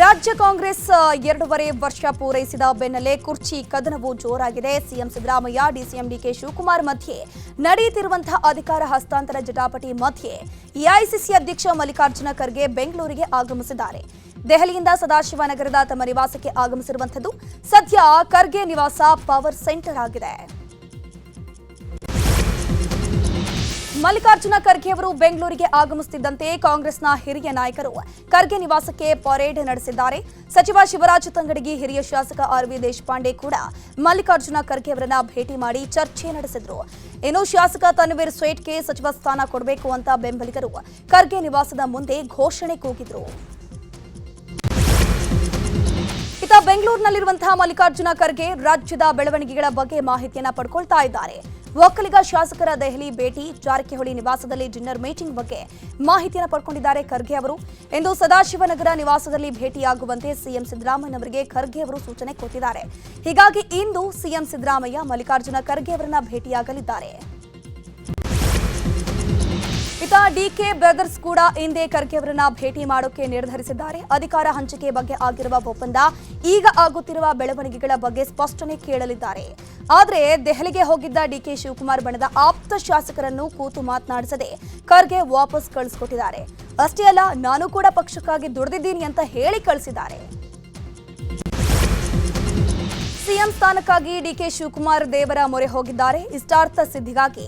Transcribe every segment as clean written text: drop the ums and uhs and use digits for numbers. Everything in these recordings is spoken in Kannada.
ರಾಜ್ಯ ಕಾಂಗ್ರೆಸ್ 2.5 ವರ್ಷ ಪೂರೈಸಿದ ಬೆನ್ನಲ್ಲೇ ಕುರ್ಚಿ ಕದನವು ಜೋರಾಗಿದೆ. ಸಿಎಂ ಸಿದ್ದರಾಮಯ್ಯ, ಡಿಸಿಎಂ ಡಿಕೆ ಶಿವಕುಮಾರ್ ಮಧ್ಯೆ ನಡೆಯುತ್ತಿರುವಂತಹ ಅಧಿಕಾರ ಹಸ್ತಾಂತರ ಜಟಾಪಟಿ ಮಧ್ಯೆ ಎಐಸಿಸಿ ಅಧ್ಯಕ್ಷ ಮಲ್ಲಿಕಾರ್ಜುನ ಖರ್ಗೆ ಬೆಂಗಳೂರಿಗೆ ಆಗಮಿಸಿದ್ದಾರೆ. ದೆಹಲಿಯಿಂದ ಸದಾಶಿವನಗರದ ತಮ್ಮ ನಿವಾಸಕ್ಕೆ ಆಗಮಿಸಿರುವಂತದ್ದು ಸದ್ಯ ಖರ್ಗೆ ನಿವಾಸ ಪವರ್ ಸೆಂಟರ್ ಆಗಿದೆ. ಮಲ್ಲಿಕಾರ್ಜುನ ಖರ್ಗೆ ಅವರು ಬೆಂಗಳೂರಿಗೆ ಆಗಮಿಸುತ್ತಿದ್ದಂತೆ ಕಾಂಗ್ರೆಸ್ನ ಹಿರಿಯ ನಾಯಕರು ಖರ್ಗೆ ನಿವಾಸಕ್ಕೆ ಪರೇಡ್ ನಡೆಸಿದ್ದಾರೆ. ಸಚಿವ ಶಿವರಾಜ್ ತಂಗಡಗಿ, ಹಿರಿಯ ಶಾಸಕ ಆರ್.ವಿ. ದೇಶಪಾಂಡೆ ಕೂಡ ಮಲ್ಲಿಕಾರ್ಜುನ ಖರ್ಗೆ ಅವರನ್ನ ಭೇಟಿ ಮಾಡಿ ಚರ್ಚೆ ನಡೆಸಿದ್ರು. ಇನ್ನು ಶಾಸಕ ತನ್ವೀರ್ ಸೇಠ್ಗೆ ಸಚಿವ ಸ್ಥಾನ ಕೊಡಬೇಕು ಅಂತ ಬೆಂಬಲಿಗರು ಖರ್ಗೆ ನಿವಾಸದ ಮುಂದೆ ಘೋಷಣೆ ಕೂಗಿದ್ರು. ಇತ್ತ ಬೆಂಗಳೂರಿನಲ್ಲಿರುವಂತಹ ಮಲ್ಲಿಕಾರ್ಜುನ ಖರ್ಗೆ ರಾಜ್ಯದ ಬೆಳವಣಿಗೆಗಳ ಬಗ್ಗೆ ಮಾಹಿತಿಯನ್ನ ಪಡ್ಕೊಳ್ತಾ ಇದ್ದಾರೆ. ಒಕ್ಕಲಿಗ ಶಾಸಕರ ದೆಹಲಿ ಭೇಟಿ, ಜಾರಕಿಹೊಳಿ ನಿವಾಸದಲ್ಲಿ ಡಿನ್ನರ್ ಮೀಟಿಂಗ್ ಬಗ್ಗೆ ಮಾಹಿತಿಯನ್ನು ಪಡ್ಕೊಂಡಿದ್ದಾರೆ ಖರ್ಗೆ ಅವರು. ಇಂದು ಸದಾಶಿವನಗರ ನಿವಾಸದಲ್ಲಿ ಭೇಟಿಯಾಗುವಂತೆ ಸಿಎಂ ಸಿದ್ದರಾಮಯ್ಯನವರಿಗೆ ಖರ್ಗೆ ಅವರು ಸೂಚನೆ ಕೊಟ್ಟಿದ್ದಾರೆ. ಹೀಗಾಗಿ ಇಂದು ಸಿಎಂ ಸಿದ್ದರಾಮಯ್ಯ ಮಲ್ಲಿಕಾರ್ಜುನ ಖರ್ಗೆ ಅವರನ್ನ ಭೇಟಿಯಾಗಲಿದ್ದಾರೆ. ಇತ್ತ ಡಿಕೆ ಬ್ರದರ್ಸ್ ಕೂಡ ಇಂದೇ ಖರ್ಗೆ ಅವರನ್ನ ಭೇಟಿ ಮಾಡೋಕೆ ನಿರ್ಧರಿಸಿದ್ದಾರೆ. ಅಧಿಕಾರ ಹಂಚಿಕೆ ಬಗ್ಗೆ ಆಗಿರುವ ಒಪ್ಪಂದ, ಈಗ ಆಗುತ್ತಿರುವ ಬೆಳವಣಿಗೆಗಳ ಬಗ್ಗೆ ಸ್ಪಷ್ಟನೆ ಕೇಳಲಿದ್ದಾರೆ. ಆದರೆ ದೆಹಲಿಗೆ ಹೋಗಿದ್ದ ಡಿಕೆ ಶಿವಕುಮಾರ್ ಬಣದ ಆಪ್ತ ಶಾಸಕರನ್ನು ಕೂತು ಮಾತನಾಡಿಸದೆ ಖರ್ಗೆ ವಾಪಸ್ ಕಳಿಸಿಕೊಟ್ಟಿದ್ದಾರೆ. ಅಷ್ಟೇ ಅಲ್ಲ, ನಾನು ಕೂಡ ಪಕ್ಷಕ್ಕಾಗಿ ದುಡಿದಿದ್ದೀನಿ ಅಂತ ಹೇಳಿ ಕಳಿಸಿದ್ದಾರೆ. ಸಿಎಂ ಸ್ಥಾನಕ್ಕಾಗಿ ಡಿಕೆ ಶಿವಕುಮಾರ್ ದೇವರ ಮೊರೆ ಹೋಗಿದ್ದಾರೆ. ಇಷ್ಟಾರ್ಥ ಸಿದ್ಧಿಗಾಗಿ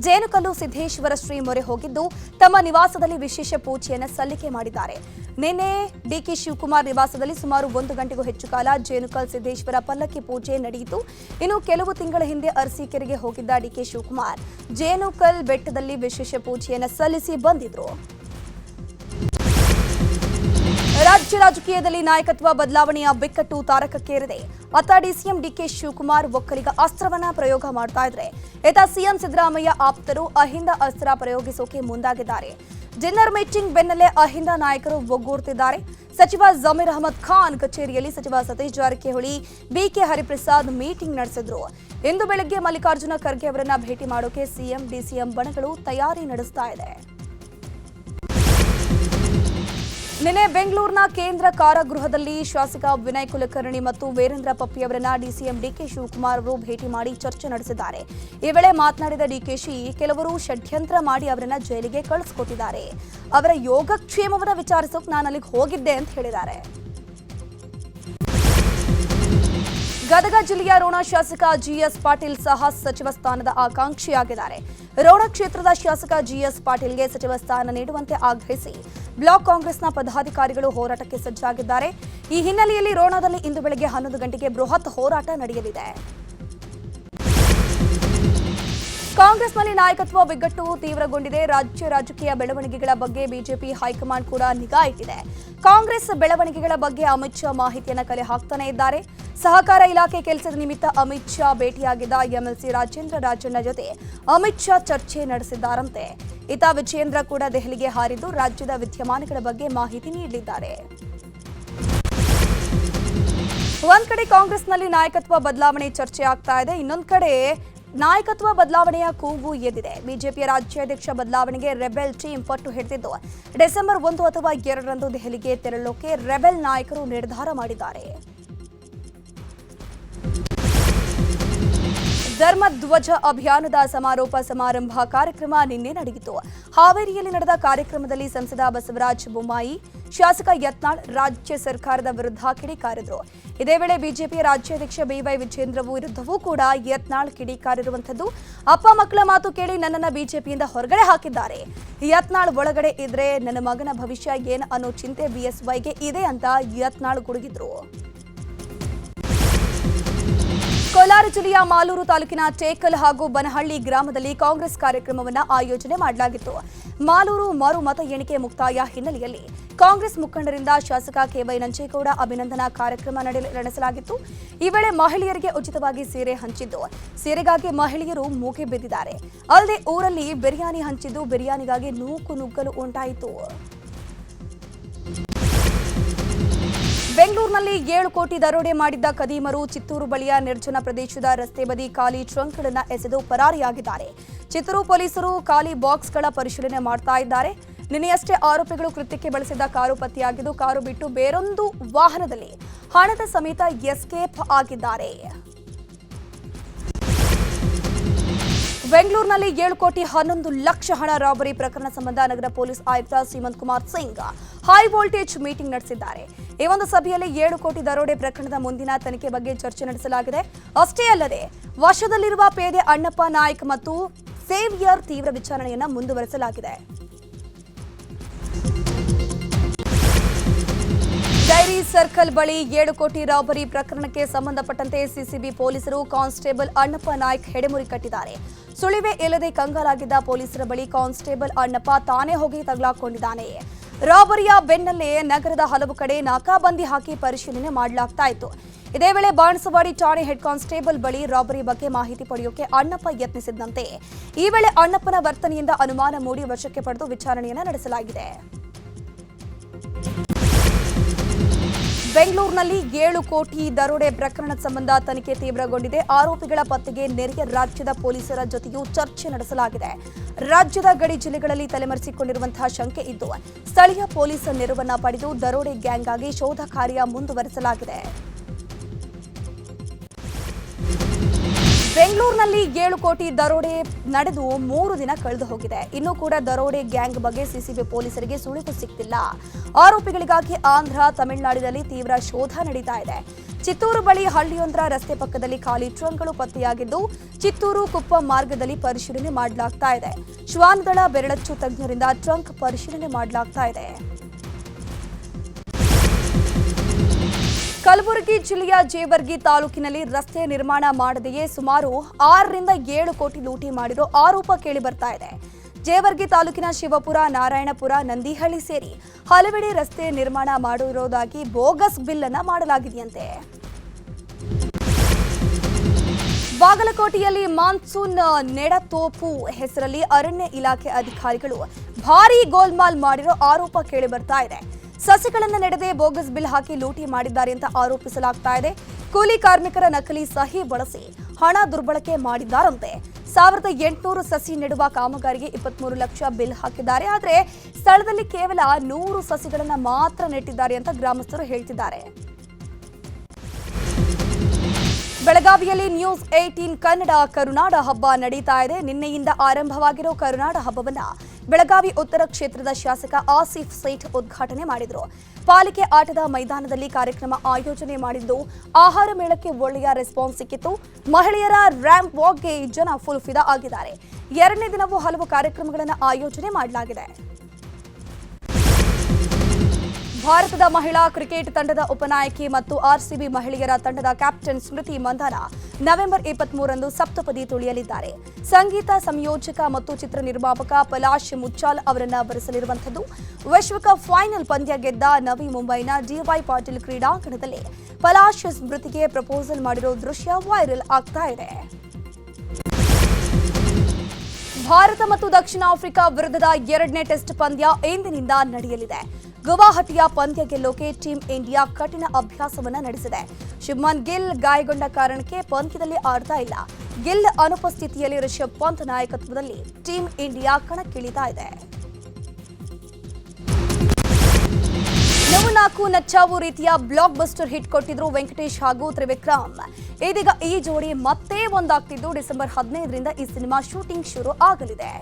ಜೇನುಕಲ್ಲು ಸಿದ್ದೇಶ್ವರ ಶ್ರೀ ಮೊರೆ ಹೋಗಿದ್ದು ತಮ್ಮ ನಿವಾಸದಲ್ಲಿ ವಿಶೇಷ ಪೂಜೆಯನ್ನು ಸಲ್ಲಿಕೆ ಮಾಡಿದ್ದಾರೆ. ನಿನ್ನೆ ಡಿಕೆ ಶಿವಕುಮಾರ್ ನಿವಾಸದಲ್ಲಿ ಸುಮಾರು 1 ಗಂಟೆಗೂ ಹೆಚ್ಚು ಕಾಲ ಜೇನುಕಲ್ ಸಿದ್ದೇಶ್ವರ ಪಲ್ಲಕ್ಕಿ ಪೂಜೆ ನಡೆಯಿತು. ಇನ್ನು ಕೆಲವು ತಿಂಗಳ ಹಿಂದೆ ಅರಸೀಕೆರೆಗೆ ಹೋಗಿದ್ದ ಡಿಕೆ ಶಿವಕುಮಾರ್ ಜೇನುಕಲ್ ಬೆಟ್ಟದಲ್ಲಿ ವಿಶೇಷ ಪೂಜೆಯನ್ನು ಸಲ್ಲಿಸಿ ಬಂದಿದ್ರು. ರಾಜ್ಯ ರಾಜಕೀಯದಲ್ಲಿ ನಾಯಕತ್ವ ಬದಲಾವಣೆಯ ಬಿಕ್ಕಟ್ಟು ತಾರಕಕ್ಕೇರಿದೆ. ಅತ್ತ ಡಿಸಿಎಂ ಡಿಕೆ ಶಿವಕುಮಾರ್ ಒಕ್ಕಲಿಗ ಅಸ್ತ್ರವನ್ನ ಪ್ರಯೋಗ ಮಾಡ್ತಾ ಇದ್ರೆ, ಇತ್ತ ಸಿಎಂ ಸಿದ್ದರಾಮಯ್ಯ ಆಪ್ತರು ಅಹಿಂದ ಅಸ್ತ್ರ ಪ್ರಯೋಗಿಸೋಕೆ ಮುಂದಾಗಿದ್ದಾರೆ. ಡಿನ್ನರ್ ಮೀಟಿಂಗ್ ಬೆನ್ನಲ್ಲೇ ಅಹಿಂದ ನಾಯಕರು ಒಗ್ಗೂಡ್ತಿದ್ದಾರೆ. ಸಚಿವ ಜಮೀರ್ ಅಹಮದ್ ಖಾನ್ ಕಚೇರಿಯಲ್ಲಿ ಸಚಿವ ಸತೀಶ್ ಜಾರಕಿಹೊಳಿ, ಬಿಕೆ ಹರಿಪ್ರಸಾದ್ ಮೀಟಿಂಗ್ ನಡೆಸಿದ್ರು. ಇಂದು ಬೆಳಗ್ಗೆ ಮಲ್ಲಿಕಾರ್ಜುನ ಖರ್ಗೆ ಅವರನ್ನ ಭೇಟಿ ಮಾಡೋಕೆ ಸಿಎಂ ಡಿಸಿಎಂ ಬಣಗಳು ತಯಾರಿ ನಡೆಸ್ತಾ ಇದೆ. ನಿನ್ನೆ ಬೆಂಗಳೂರಿನ ಕೇಂದ್ರ ಕಾರಾಗೃಹದಲ್ಲಿ ಶಾಸಕ ವಿನಯ್ ಕುಲಕರ್ಣಿ ಮತ್ತು ವೀರೇಂದ್ರ ಪಪ್ಪಿ ಅವರನ್ನ ಡಿಸಿಎಂ ಡಿಕೆ ಶಿವಕುಮಾರ್ ಅವರು ಭೇಟಿ ಮಾಡಿ ಚರ್ಚೆ ನಡೆಸಿದ್ದಾರೆ. ಈ ವೇಳೆ ಮಾತನಾಡಿದ ಡಿಕೆಶಿ, ಕೆಲವರು ಷಡ್ಯಂತ್ರ ಮಾಡಿ ಅವರನ್ನ ಜೈಲಿಗೆ ಕಳಿಸಿಕೊಟ್ಟಿದ್ದಾರೆ. ಅವರ ಯೋಗಕ್ಷೇಮವನ್ನು ವಿಚಾರಿಸೋಕೆ ನಾನು ಅಲ್ಲಿಗೆ ಹೋಗಿದ್ದೆ ಅಂತ ಹೇಳಿದ್ದಾರೆ. ಗದಗ ಜಿಲ್ಲೆಯ ರೋಣ ಶಾಸಕ ಜಿಎಸ್ ಪಾಟೀಲ್ ಸಹ ಸಚಿವ ಸ್ಥಾನದ ಆಕಾಂಕ್ಷಿಯಾಗಿದ್ದಾರೆ. ರೋಣ ಕ್ಷೇತ್ರದ ಶಾಸಕ ಜಿಎಸ್ ಪಾಟೀಲ್ಗೆ ಸಚಿವ ಸ್ಥಾನ ನೀಡುವಂತೆ ಆಗ್ರಹಿಸಿ ಬ್ಲಾಕ್ ಕಾಂಗ್ರೆಸ್ನ ಪದಾಧಿಕಾರಿಗಳು ಹೋರಾಟಕ್ಕೆ ಸಜ್ಜಾಗಿದ್ದಾರೆ. ಈ ಹಿನ್ನೆಲೆಯಲ್ಲಿ ರೋಣದಲ್ಲಿ ಇಂದು ಬೆಳಗ್ಗೆ 11 ಗಂಟೆಗೆ ಬೃಹತ್ ಹೋರಾಟ ನಡೆಯಲಿದೆ. ಕಾಂಗ್ರೆಸ್ನಲ್ಲಿ ನಾಯಕತ್ವ ಬಿಕ್ಕಟ್ಟು ತೀವ್ರಗೊಂಡಿದೆ. ರಾಜ್ಯ ರಾಜಕೀಯ ಬೆಳವಣಿಗೆಗಳ ಬಗ್ಗೆ ಬಿಜೆಪಿ ಹೈಕಮಾಂಡ್ ಕೂಡ ನಿಗಾ ಇಟ್ಟಿದೆ. ಕಾಂಗ್ರೆಸ್ ಬೆಳವಣಿಗೆಗಳ ಬಗ್ಗೆ ಅಮಿತ್ ಶಾ ಮಾಹಿತಿಯನ್ನು ಕಲೆ ಹಾಕ್ತಾನೆ ಇದ್ದಾರೆ. ಸಹಕಾರ ಇಲಾಖೆ ಕೆಲಸದ ನಿಮಿತ್ತ ಅಮಿತ್ ಶಾ ಭೇಟಿಯಾಗಿದ್ದ ಎಂಎಲ್ಸಿ ರಾಜೇಂದ್ರ ರಾಜಣ್ಣ ಜೊತೆ ಅಮಿತ್ ಶಾ ಚರ್ಚೆ ನಡೆಸಿದ್ದಾರಂತೆ. ಇತ್ತ ವಿಜಯೇಂದ್ರ ಕೂಡ ದೆಹಲಿಗೆ ಹಾರಿದ್ದು ರಾಜ್ಯದ ವಿದ್ಯಮಾನಗಳ ಬಗ್ಗೆ ಮಾಹಿತಿ ನೀಡಲಿದ್ದಾರೆ. ಒಂದ್ ಕಡೆ ಕಾಂಗ್ರೆಸ್ನಲ್ಲಿ ನಾಯಕತ್ವ ಬದಲಾವಣೆ ಚರ್ಚೆ ಆಗ್ತಾ ಇದೆ, ಇನ್ನೊಂದು ಕಡೆ ನಾಯಕತ್ವ ಬದಲಾವಣೆಯ ಕೂಗು ಎದ್ದಿದೆ. ಬಿಜೆಪಿಯ ರಾಜ್ಯಾಧ್ಯಕ್ಷ ಬದಲಾವಣೆಗೆ ರೆಬೆಲ್ ಟೀಮ್ ಪಟ್ಟು ಹಿಡಿದಿದ್ದು ಡಿಸೆಂಬರ್ 1 ಅಥವಾ 2ರಂದು ದೆಹಲಿಗೆ ತೆರಳೋಕೆ ರೆಬೆಲ್ ನಾಯಕರು ನಿರ್ಧಾರ ಮಾಡಿದ್ದಾರೆ. ಧರ್ಮಧ್ವಜ ಅಭಿಯಾನದ ಸಮಾರೋಪ ಸಮಾರಂಭ ಕಾರ್ಯಕ್ರಮ ನಿನ್ನೆ ನಡೆಯಿತು. ಹಾವೇರಿಯಲ್ಲಿ ನಡೆದ ಕಾರ್ಯಕ್ರಮದಲ್ಲಿ ಸಂಸದ ಬಸವರಾಜ ಬೊಮ್ಮಾಯಿ, ಶಾಸಕ ಯತ್ನಾಳ್ ರಾಜ್ಯ ಸರ್ಕಾರದ ವಿರುದ್ಧ ಕಿಡಿಕಾರಿದ್ರು. ಇದೇ ವೇಳೆ ಬಿಜೆಪಿ ರಾಜ್ಯಾಧ್ಯಕ್ಷ ಬಿವೈ ವಿಜೇಂದ್ರ ವಿರುದ್ಧವೂ ಕೂಡ ಯತ್ನಾಳ್ ಕಿಡಿಕಾರಿರುವಂಥದ್ದು. ಅಪ್ಪ ಮಕ್ಕಳ ಮಾತು ಕೇಳಿ ನನ್ನನ್ನು ಬಿಜೆಪಿಯಿಂದ ಹೊರಗಡೆ ಹಾಕಿದ್ದಾರೆ. ಯತ್ನಾಳ್ ಒಳಗಡೆ ಇದ್ರೆ ನನ್ನ ಮಗನ ಭವಿಷ್ಯ ಏನ್ ಅನ್ನೋ ಚಿಂತೆ ಬಿಎಸ್ವೈಗೆ ಇದೆ ಅಂತ ಯತ್ನಾಳ್ ಗುಡುಗಿದ್ರು. ಕೋಲಾರ ಜಿಲ್ಲೆಯ ಮಾಲೂರು ತಾಲೂಕಿನ ಟೇಕಲ್ ಹಾಗೂ ಬನಹಳ್ಳಿ ಗ್ರಾಮದಲ್ಲಿ ಕಾಂಗ್ರೆಸ್ ಕಾರ್ಯಕ್ರಮವನ್ನು ಆಯೋಜನೆ ಮಾಡಲಾಗಿತ್ತು. ಮಾಲೂರು ಮರು ಮತ ಎಣಿಕೆ ಮುಕ್ತಾಯ ಹಿನ್ನೆಲೆಯಲ್ಲಿ ಕಾಂಗ್ರೆಸ್ ಮುಖಂಡರಿಂದ ಶಾಸಕ ಕೆವೈ ನಂಜೇಗೌಡ ಅಭಿನಂದನಾ ಕಾರ್ಯಕ್ರಮ ನಡೆಸಲಾಗಿತ್ತು. ಈ ವೇಳೆ ಮಹಿಳೆಯರಿಗೆ ಉಚಿತವಾಗಿ ಸೀರೆ ಹಂಚಿದ್ದು, ಸೀರೆಗಾಗಿ ಮಹಿಳೆಯರು ಮೂಗೆ ಬಿದ್ದಿದ್ದಾರೆ. ಅಲ್ಲದೆ ಊರಲ್ಲಿ ಬಿರಿಯಾನಿ ಹಂಚಿದ್ದು, ಬಿರಿಯಾನಿಗಾಗಿ ನೂಕು ನುಗ್ಗಲು ಉಂಟಾಯಿತು. ಬೆಂಗಳೂರಿನಲ್ಲಿ 7 ಕೋಟಿ ದರೋಡೆ ಮಾಡಿದ್ದ ಖದೀಮರು ಚಿತ್ತೂರು ಬಳಿಯ ನಿರ್ಜನ ಪ್ರದೇಶದ ರಸ್ತೆ ಬದಿ ಖಾಲಿ ಟ್ರಂಕ್ಗಳನ್ನು ಎಸೆದು ಪರಾರಿಯಾಗಿದ್ದಾರೆ. ಚಿತ್ತೂರು ಪೊಲೀಸರು ಖಾಲಿ ಬಾಕ್ಸ್ಗಳ ಪರಿಶೀಲನೆ ಮಾಡ್ತಾ ಇದ್ದಾರೆ. ನಿನ್ನೆಯಷ್ಟೇ ಆರೋಪಿಗಳು ಕೃತ್ಯಕ್ಕೆ ಬಳಸಿದ್ದ ಕಾರು ಪತ್ತೆಯಾಗಿದ್ದು ಕಾರು ಬಿಟ್ಟು ಬೇರೊಂದು ವಾಹನದಲ್ಲಿ ಹಣದ ಸಮೇತ ಎಸ್ಕೇಪ್ ಆಗಿದ್ದಾರೆ. ಬೆಂಗಳೂರಿನಲ್ಲಿ 7 ಕೋಟಿ 11 ಲಕ್ಷ ಹಣ ರಾಬರಿ ಪ್ರಕರಣ ಸಂಬಂಧ ನಗರ ಪೊಲೀಸ್ ಆಯುಕ್ತ Seemant Kumar Singh high voltage meeting ನಡೆಸಿದ್ದಾರೆ. ಈ ಒಂದು ಸಭೆಯಲ್ಲಿ 7 ಕೋಟಿ ದರೋಡೆ ಪ್ರಕರಣದ ಮುಂದಿನ ತನಿಖೆ ಬಗ್ಗೆ ಚರ್ಚೆ ನಡೆಸಲಾಗಿದೆ. ಅಷ್ಟೇ ಅಲ್ಲದೆ ವಶದಲ್ಲಿರುವ ಪೇದೆ ಅಣ್ಣಪ್ಪ ನಾಯ್ಕ್ ಮತ್ತು ಸೇವಿಯರ್ ತೀವ್ರ ವಿಚಾರಣೆಯನ್ನು ಮುಂದುವರೆಸಲಾಗಿದೆ. ಡೈರಿ ಸರ್ಕಲ್ ಬಳಿ 7 ಕೋಟಿ ರಾಬರಿ ಪ್ರಕರಣಕ್ಕೆ ಸಂಬಂಧಪಟ್ಟಂತೆ ಸಿಸಿಬಿ ಪೊಲೀಸರು ಕಾನ್ಸ್ಟೇಬಲ್ ಅಣ್ಣಪ್ಪ ನಾಯ್ಕ್ ಹೆಡೆಮುರಿ ಕಟ್ಟಿದ್ದಾರೆ. ಸುಳಿವೆ ಇಲ್ಲದೆ ಕಂಗಾಲಾಗಿದ್ದ ಪೊಲೀಸರ ಬಳಿ ಕಾನ್ಸ್ಟೇಬಲ್ ಅಣ್ಣಪ್ಪ ತಾನೇ ಹೋಗಿ ತಗಲಾಕೊಂಡಿದ್ದಾನೆ. ರಾಬರಿಯ ಬೆನ್ನಲ್ಲೇ ನಗರದ ಹಲವು ಕಡೆ ನಾಕಾಬಂದಿ ಹಾಕಿ ಪರಿಶೀಲನೆ ಮಾಡಲಾಗ್ತಾ ಇತ್ತು. ಇದೇ ವೇಳೆ ಬಾಣಸವಾಡಿ ಠಾಣೆ ಹೆಡ್ ಕಾನ್ಸ್ಟೇಬಲ್ ಬಳಿ ರಾಬರಿ ಬಗ್ಗೆ ಮಾಹಿತಿ ಪಡೆಯೋಕೆ ಅಣ್ಣಪ್ಪ ಯತ್ನಿಸಿದ್ದಂತೆ ಈ ವೇಳೆ ಅಣ್ಣಪ್ಪನ ವರ್ತನೆಯಿಂದ ಅನುಮಾನ ಮೂಡಿ ವಶಕ್ಕೆ ಪಡೆದು ವಿಚಾರಣೆಯನ್ನು ನಡೆಸಲಾಗಿದೆ. ಬೆಂಗಳೂರಿನಲ್ಲಿ 7 ಕೋಟಿ ದರೋಡೆ ಪ್ರಕರಣದ ಸಂಬಂಧ ತನಿಖೆ ತೀವ್ರಗೊಂಡಿದೆ. ಆರೋಪಿಗಳ ಪತ್ತೆಗೆ ನೆರೆಯ ರಾಜ್ಯದ ಪೊಲೀಸರ ಜೊತೆಯೂ ಚರ್ಚೆ ನಡೆಸಲಾಗಿದೆ. ರಾಜ್ಯದ ಗಡಿ ಜಿಲ್ಲೆಗಳಲ್ಲಿ ತಲೆಮರೆಸಿಕೊಂಡಿರುವಂತಹ ಶಂಕೆ ಇದ್ದು ಸ್ಥಳೀಯ ಪೊಲೀಸ್ ನೆರವನ್ನ ಪಡೆದು ದರೋಡೆ ಗ್ಯಾಂಗ್ ಆಗಿ ಶೋಧ ಕಾರ್ಯ ಮುಂದುವರೆಸಲಾಗಿದೆ. ಬೆಂಗಳೂರಿನಲ್ಲಿ 7 ಕೋಟಿ ದರೋಡೆ ನಡೆದು 3 ದಿನ ಕಳೆದು ಹೋಗಿದೆ. ಇನ್ನೂ ಕೂಡ ದರೋಡೆ ಗ್ಯಾಂಗ್ ಬಗ್ಗೆ ಸಿಸಿಬಿ ಪೊಲೀಸರಿಗೆ ಸುಳಿವು ಸಿಕ್ತಿಲ್ಲ. ಆರೋಪಿಗಳಿಗಾಗಿ ಆಂಧ್ರ, ತಮಿಳುನಾಡಿನಲ್ಲಿ ತೀವ್ರ ಶೋಧ ನಡೀತಾ ಇದೆ. ಚಿತ್ತೂರು ಬಳಿ ಹಳ್ಳಿಯೊಂದರ ರಸ್ತೆ ಪಕ್ಕದಲ್ಲಿ ಖಾಲಿ ಟ್ರಂಕ್ಗಳು ಪತ್ತೆಯಾಗಿದ್ದು ಚಿತ್ತೂರು ಕುಪ್ಪ ಮಾರ್ಗದಲ್ಲಿ ಪರಿಶೀಲನೆ ಮಾಡಲಾಗ್ತಾ ಇದೆ. ಶ್ವಾನದಳ ಬೆರಳಚ್ಚು ತಜ್ಞರಿಂದ ಟ್ರಂಕ್ ಪರಿಶೀಲನೆ ಮಾಡಲಾಗ್ತಾ ಇದೆ. ಕಲಬುರಗಿ ಜಿಲ್ಲೆಯ ಜೇವರ್ಗಿ ತಾಲೂಕಿನಲ್ಲಿ ರಸ್ತೆ ನಿರ್ಮಾಣ ಮಾಡದೆಯೇ ಸುಮಾರು 6 ರಿಂದ 7 ಕೋಟಿ ಲೂಟಿ ಮಾಡಿರೋ ಆರೋಪ ಕೇಳಿ ಬರ್ತಾ ಇದೆ. ಜೇವರ್ಗಿ ತಾಲೂಕಿನ ಶಿವಪುರ, ನಾರಾಯಣಪುರ, ನಂದಿಹಳ್ಳಿ ಸೇರಿ ಹಲವೆಡೆ ರಸ್ತೆ ನಿರ್ಮಾಣ ಮಾಡಿರೋದಾಗಿ ಬೋಗಸ್ ಬಿಲ್ ಅನ್ನ ಮಾಡಲಾಗಿದೆಯಂತೆ. ಬಾಗಲಕೋಟೆಯಲ್ಲಿ ಮಾನ್ಸೂನ್ ನೆಡತೋಪು ಹೆಸರಲ್ಲಿ ಅರಣ್ಯ ಇಲಾಖೆ ಅಧಿಕಾರಿಗಳು ಭಾರೀ ಗೋಲ್ಮಾಲ್ ಮಾಡಿರೋ ಆರೋಪ ಕೇಳಿ ಬರ್ತಾ ಇದೆ. ಸಸಿಗಳನ್ನು ನೆಡದೆ ಬೋಗಸ್ ಬಿಲ್ ಹಾಕಿ ಲೂಟಿ ಮಾಡಿದ್ದಾರೆ ಅಂತ ಆರೋಪಿಸಲಾಗ್ತಾ ಇದೆ. ಕೂಲಿ ಕಾರ್ಮಿಕರ ನಕಲಿ ಸಹಿ ಬಳಸಿ ಹಣ ದುರ್ಬಳಕೆ ಮಾಡಿದ್ದಾರಂತೆ. 1800 ಸಸಿ ನೆಡುವ ಕಾಮಗಾರಿಗೆ 23 ಲಕ್ಷ ಬಿಲ್ ಹಾಕಿದ್ದಾರೆ. ಆದರೆ ಸ್ಥಳದಲ್ಲಿ ಕೇವಲ 100 ಸಸಿಗಳನ್ನು ಮಾತ್ರ ನೆಟ್ಟಿದ್ದಾರೆ ಅಂತ ಗ್ರಾಮಸ್ಥರು ಹೇಳ್ತಿದ್ದಾರೆ. ಬೆಳಗಾವಿಯಲ್ಲಿ ನ್ಯೂಸ್ 18 ಕನ್ನಡ ಕರುನಾಡ ಹಬ್ಬ ನಡೀತಾ ಇದೆ. ನಿನ್ನೆಯಿಂದ ಆರಂಭವಾಗಿರೋ ಕರುನಾಡ ಹಬ್ಬವನ್ನ ಬೆಳಗಾವಿ ಉತ್ತರ ಕ್ಷೇತ್ರದ ಶಾಸಕ ಆಸಿಫ್ ಸೇಠ್ ಉದ್ಘಾಟನೆ ಮಾಡಿದರು. ಪಾಲಿಕೆ ಆಟದ ಮೈದಾನದಲ್ಲಿ ಕಾರ್ಯಕ್ರಮ ಆಯೋಜನೆ ಮಾಡಿದ್ದು ಆಹಾರ ಮೇಳಕ್ಕೆ ಒಳ್ಳೆಯ ರೆಸ್ಪಾನ್ಸ್ ಸಿಕ್ಕಿತ್ತು. ಮಹಿಳೆಯರ ರ್ಯಾಂಪ್ ವಾಕ್ಗೆ ಜನ ಫುಲ್ ಫಿದಾ ಆಗಿದ್ದಾರೆ. 2ನೇ ದಿನವೂ ಹಲವು ಕಾರ್ಯಕ್ರಮಗಳನ್ನು ಆಯೋಜನೆ ಮಾಡಲಾಗಿದೆ. ಭಾರತದ ಮಹಿಳಾ ಕ್ರಿಕೆಟ್ ತಂಡದ ಉಪನಾಯಕಿ ಮತ್ತು ಆರ್ಸಿಬಿ ಮಹಿಳೆಯರ ತಂಡದ ಕ್ಯಾಪ್ಟನ್ ಸ್ಮೃತಿ ಮಂಧಾನ ನವೆಂಬರ್ 23ರಂದು ಸಪ್ತಪದಿ ತುಳಿಯಲಿದ್ದಾರೆ. ಸಂಗೀತ ಸಂಯೋಜಕ ಮತ್ತು ಚಿತ್ರ ನಿರ್ಮಾಪಕ ಪಲಾಶ್ ಮುಚ್ಚಾಲ್ ಅವರನ್ನ ಬರೆಸಲಿರುವಂಥದ್ದು. ವಿಶ್ವಕಪ್ ಫೈನಲ್ ಪಂದ್ಯ ಗೆದ್ದ ನವಿ ಮುಂಬೈನ ಡಿವೈ ಪಾಟೀಲ್ ಕ್ರೀಡಾಂಗಣದಲ್ಲಿ ಪಲಾಶ್ ಸ್ಮೃತಿಗೆ ಪ್ರಪೋಸಲ್ ಮಾಡಿರೋ ದೃಶ್ಯ ವೈರಲ್ ಆಗ್ತಾ ಇದೆ. ಭಾರತ ಮತ್ತು ದಕ್ಷಿಣ ಆಫ್ರಿಕಾ ವಿರುದ್ಧದ 2ನೇ ಟೆಸ್ಟ್ ಪಂದ್ಯ ಇಂದಿನಿಂದ ನಡೆಯಲಿದೆ. ಗುವಾಹಟಿಯ ಪಂದ್ಯ ಗೆಲ್ಲೋಕೆ ಟೀಂ ಇಂಡಿಯಾ ಕಠಿಣ ಅಭ್ಯಾಸವನ್ನ ನಡೆಸಿದೆ. ಶುಭ್ಮನ್ ಗಿಲ್ ಗಾಯಗೊಂಡ ಕಾರಣಕ್ಕೆ ಪಂದ್ಯದಲ್ಲಿ ಆಡ್ತಾ ಇಲ್ಲ. ಗಿಲ್ ಅನುಪಸ್ಥಿತಿಯಲ್ಲಿ ರಿಷಬ್ ಪಂತ್ ನಾಯಕತ್ವದಲ್ಲಿ ಟೀಂ ಇಂಡಿಯಾ ಕಣಕ್ಕಿಳಿತಾ ಇದೆ. 4 ನಚ್ಚಾವು ರೀತಿಯ ಬ್ಲಾಕ್ ಬಸ್ಟರ್ ಹಿಟ್ ಕೊಟ್ಟಿದ್ರು ವೆಂಕಟೇಶ್ ಹಾಗೂ ತ್ರಿವಿಕ್ರಮ್. ಇದೀಗ ಈ ಜೋಡಿ ಮತ್ತೆ ಒಂದಾಗ್ತಿದ್ದು ಡಿಸೆಂಬರ್ 15ರಿಂದ ಈ ಸಿನಿಮಾ ಶೂಟಿಂಗ್ ಶುರು ಆಗಲಿದೆ.